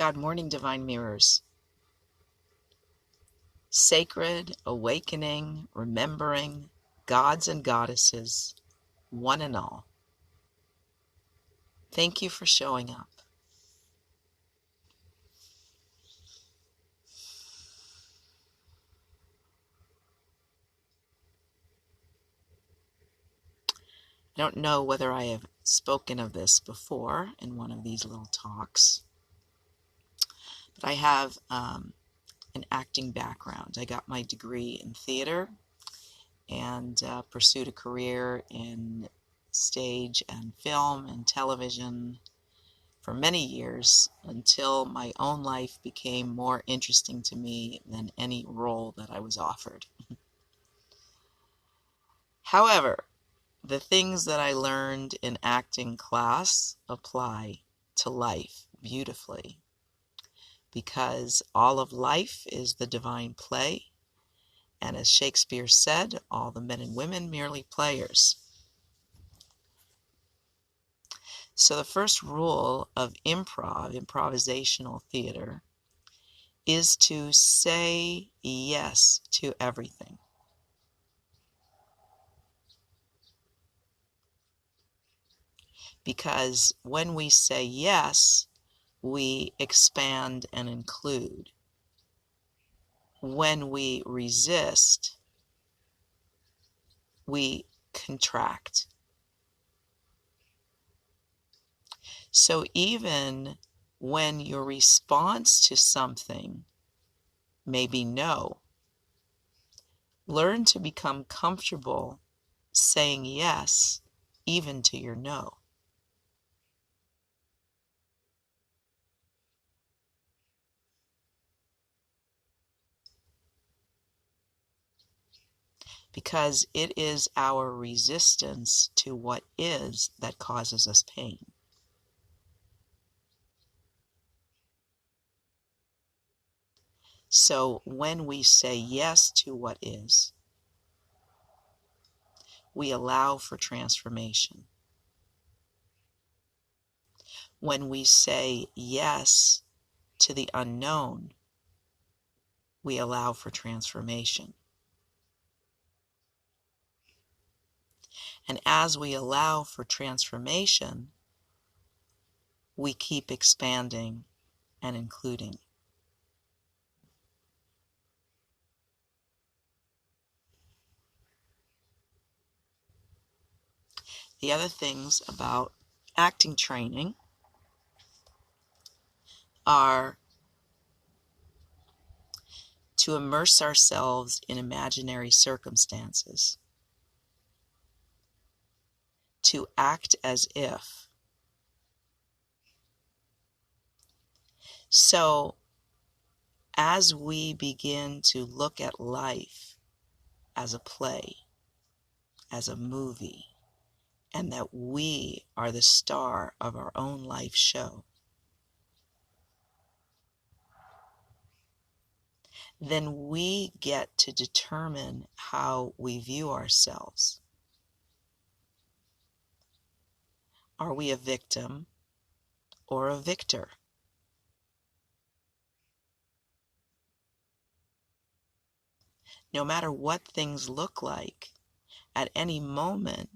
God morning, divine mirrors. Sacred, awakening, remembering, gods and goddesses, one and all. Thank you for showing up. I don't know whether I have spoken of this before in one of these little talks, but I have an acting background. I got my degree in theater and pursued a career in stage and film and television for many years until my own life became more interesting to me than any role that I was offered. However, the things that I learned in acting class apply to life beautifully, because all of life is the divine play, and as Shakespeare said, all the men and women merely players. So the first rule of improvisational theater, is to say yes to everything. Because when we say yes, we expand and include. When we resist, we contract. So even when your response to something may be no, learn to become comfortable saying yes even to your no. Because it is our resistance to what is that causes us pain. So when we say yes to what is, we allow for transformation. When we say yes to the unknown, we allow for transformation. And as we allow for transformation, we keep expanding and including. The other things about acting training are to immerse ourselves in imaginary circumstances, to act as if. So as we begin to look at life as a play, as a movie, and that we are the star of our own life show, then we get to determine how we view ourselves. Are we a victim or a victor? No matter what things look like, at any moment,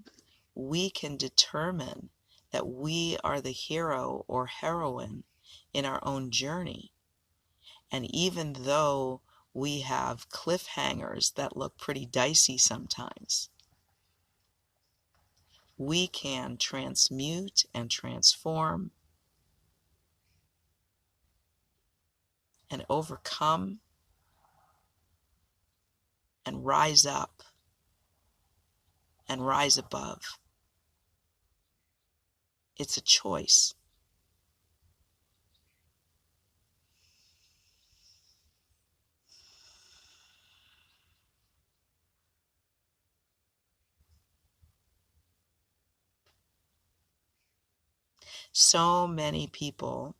we can determine that we are the hero or heroine in our own journey. And even though we have cliffhangers that look pretty dicey sometimes, we can transmute and transform and overcome and rise up and rise above. It's a choice. So many people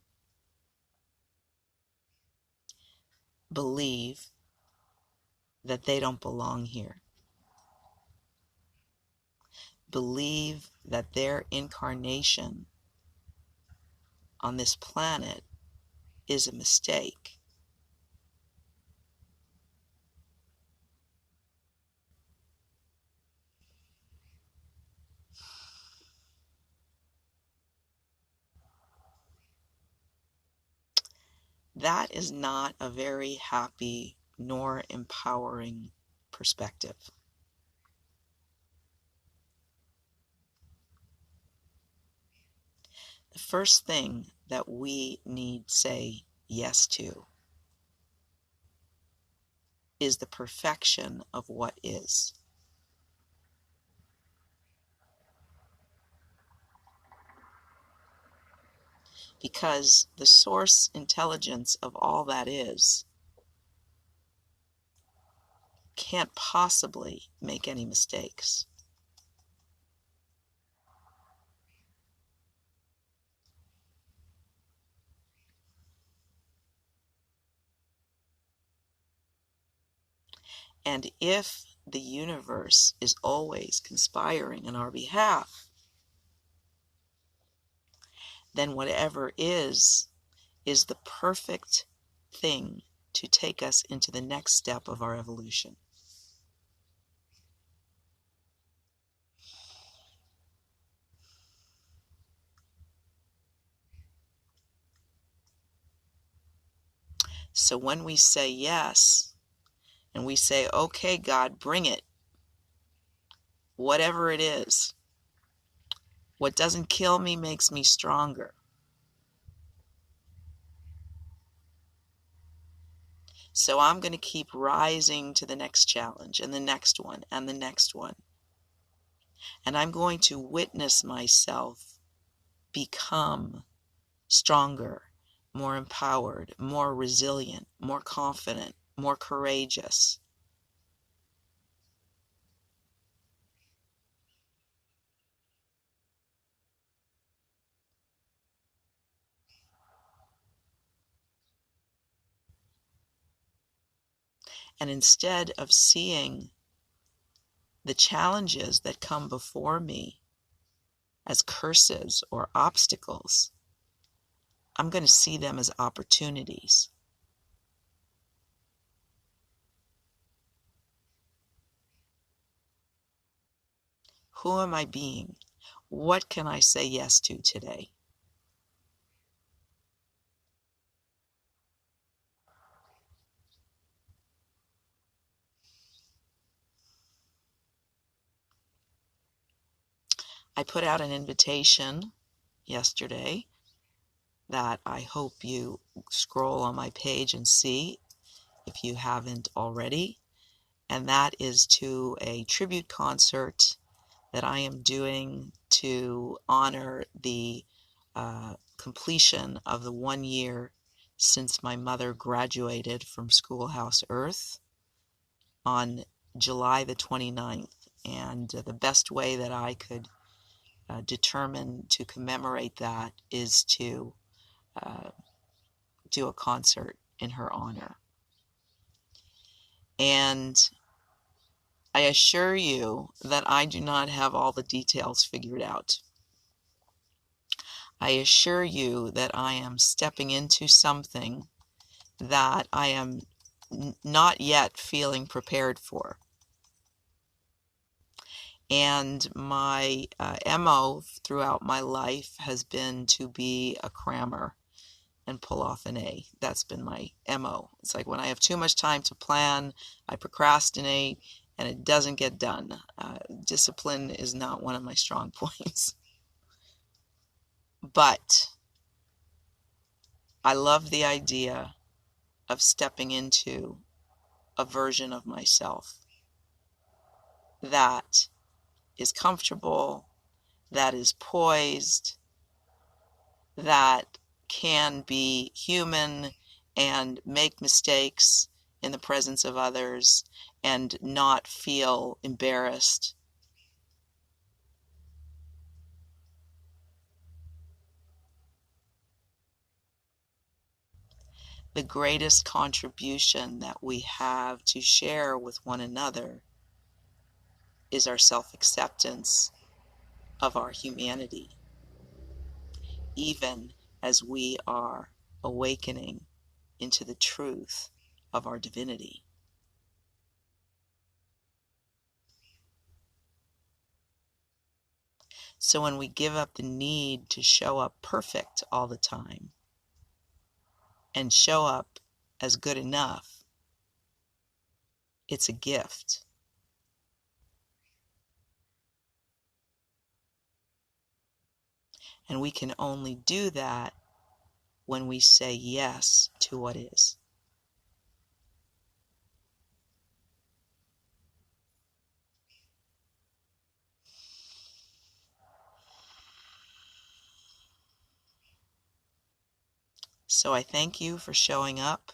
believe that they don't belong here, believe that their incarnation on this planet is a mistake. That is not a very happy nor empowering perspective. The first thing that we need to say yes to is the perfection of what is. Because the source intelligence of all that is can't possibly make any mistakes. And if the universe is always conspiring on our behalf, then whatever is the perfect thing to take us into the next step of our evolution. So when we say yes, and we say, okay, God, bring it, whatever it is, what doesn't kill me makes me stronger. So I'm going to keep rising to the next challenge and the next one and the next one. And I'm going to witness myself become stronger, more empowered, more resilient, more confident, more courageous. And instead of seeing the challenges that come before me as curses or obstacles, I'm going to see them as opportunities. Who am I being? What can I say yes to today? I put out an invitation yesterday that I hope you scroll on my page and see if you haven't already. And that is to a tribute concert that I am doing to honor the completion of the 1 year since my mother graduated from Schoolhouse Earth on July the 29th. And the best way that I could determine to commemorate that is to do a concert in her honor. And I assure you that I do not have all the details figured out. I assure you that I am stepping into something that I am not yet feeling prepared for. And my MO throughout my life has been to be a crammer and pull off an A. That's been my MO. It's like when I have too much time to plan, I procrastinate and it doesn't get done. Discipline is not one of my strong points. But I love the idea of stepping into a version of myself that is comfortable, that is poised, that can be human and make mistakes in the presence of others and not feel embarrassed. The greatest contribution that we have to share with one another is our self-acceptance of our humanity, even as we are awakening into the truth of our divinity. So when we give up the need to show up perfect all the time and show up as good enough, it's a gift. And we can only do that when we say yes to what is. So I thank you for showing up.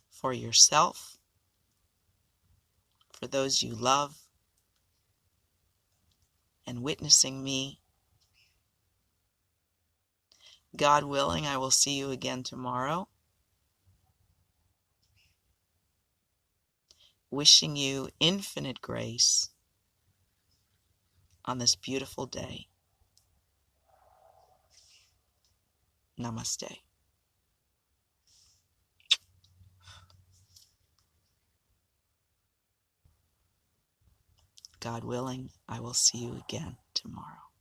For yourself, for those you love, and witnessing me. God willing, I will see you again tomorrow. Wishing you infinite grace on this beautiful day. Namaste. God willing, I will see you again tomorrow.